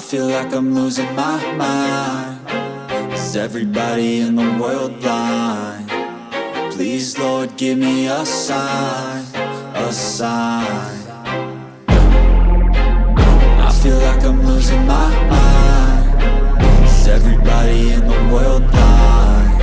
feel like I'm losing my mind. Is everybody in the world blind? Please, Lord, give me a sign, a sign. I feel like I'm losing my mind. Is everybody in the world blind?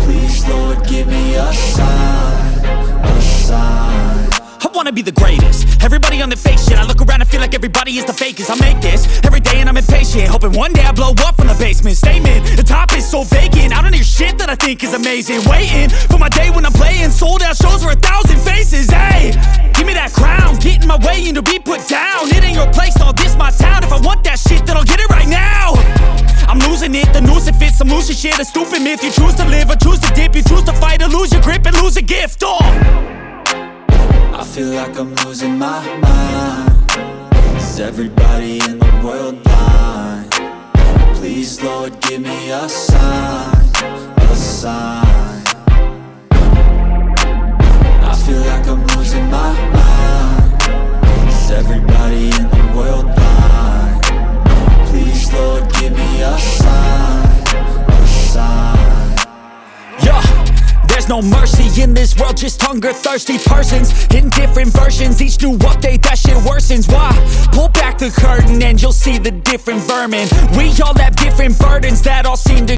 Please, Lord, give me a sign, a sign. I wanna be the greatest. Everybody on their fake shit. I look around and feel like everybody is the fakest. I make this every day and I'm impatient, hoping one day I blow up from the basement. Statement, the top is so vacant. I don't hear shit that I think is amazing. Waiting for my day when I'm playing sold out shows for 1,000 faces. Hey, give me that crown, get in my way and to be put down. It ain't your place, all this my town. If I want that shit, then I'll get it right now. I'm losing it, the noose it fits. I'm losing shit, a stupid myth. You choose to live or choose to dip. You choose to fight or lose your grip and lose a gift. I feel like I'm losing my mind. Is everybody in the world blind? Please, Lord, give me a sign, a sign. I feel like I'm losing my mind. Is everybody in the world blind? Please, Lord, give me a sign, a sign. Yeah. There's no mercy in this world, just hunger-thirsty persons in different versions. Each new update, that shit worsens. Why? Pull back the curtain and you'll see the different vermin. We all have different burdens that all seem to